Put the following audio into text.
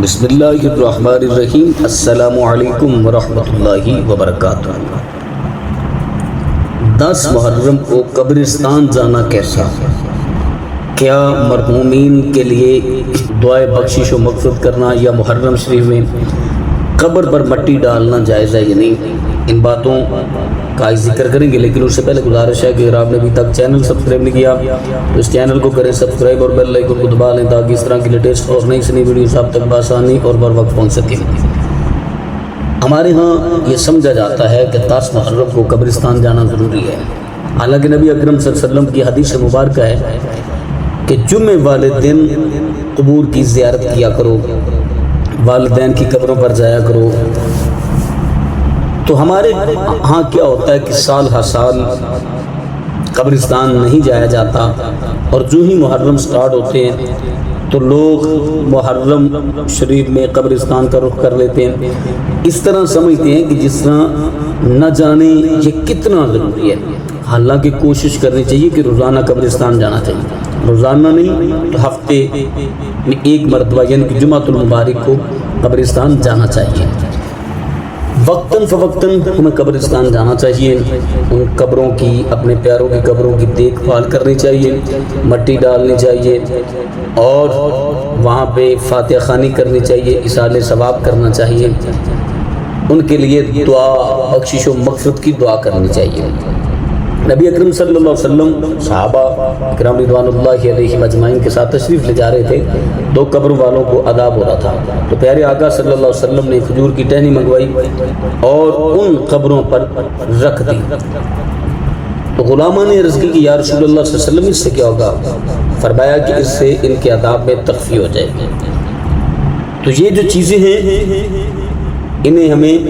بسم اللہ الرحمن الرحیم۔ السلام علیکم ورحمۃ اللہ وبرکاتہ۔ 10 محرم کو قبرستان جانا کیسا؟ کیا مرحومین کے لیے دعائے بخشش و مغفرت کرنا یا محرم شریف میں قبر پر مٹی ڈالنا جائز ہے یا نہیں؟ ان باتوں کا ذکر کریں گے، لیکن اس سے پہلے گزارش ہے کہ اگر آپ نے ابھی تک چینل سبسکرائب نہیں کیا تو اس چینل کو کریں سبسکرائب اور بیل آئیکن کو دبا لیں تاکہ اس طرح کی لیٹسٹ اور نئی سنی ویڈیوز آپ تک بآسانی اور بر وقت پہنچ سکیں۔ ہمارے ہاں یہ سمجھا جاتا ہے کہ 10 محرم کو قبرستان جانا ضروری ہے، حالانکہ نبی اکرم صلی اللہ علیہ وسلم کی حدیث مبارکہ ہے کہ جمعے والے دن قبور کی زیارت کیا کرو، والدین کی قبروں پر جایا کرو۔ تو ہمارے ہاں کیا ہوتا ہے کہ سال ہر سال قبرستان نہیں جایا جاتا، اور جو ہی محرم سٹارٹ ہوتے ہیں تو لوگ محرم شریف میں قبرستان کا رخ کر لیتے ہیں، اس طرح سمجھتے ہیں کہ جس طرح نہ جانے یہ کتنا ضروری ہے۔ حالانکہ کوشش کرنی چاہیے کہ روزانہ قبرستان جانا چاہیے، روزانہ نہیں تو ہفتے میں ایک مرتبہ یعنی کہ جمعۃ المبارک کو قبرستان جانا چاہیے۔ وقتاً فوقتاً ہمیں قبرستان جانا چاہیے، ان قبروں کی، اپنے پیاروں کی قبروں کی دیکھ بھال کرنی چاہیے، مٹی ڈالنی چاہیے اور وہاں پہ فاتحہ خوانی کرنی چاہیے، اصالہ ثواب کرنا چاہیے، ان کے لیے دعا بخشش و مغفرت کی دعا کرنی چاہیے۔ نبی اکرم صلی اللہ علیہ وسلم صحابہ اکرام رضوان اللہ علیہم اجمعین کے ساتھ تشریف لے جا رہے تھے، 2 قبر والوں کو عذاب ہو رہا تھا، تو پیارے آقا صلی اللہ علیہ وسلم نے کھجور کی ٹہنی منگوائی اور ان قبروں پر رکھ دی۔ تو غلاموں نے عرض کی کہ یا رسول اللہ صلی اللہ علیہ وسلم اس سے کیا ہوگا؟ فرمایا کہ اس سے ان کے عذاب میں تخفیف ہو جائے گی۔ تو یہ جو چیزیں ہیں انہیں ہمیں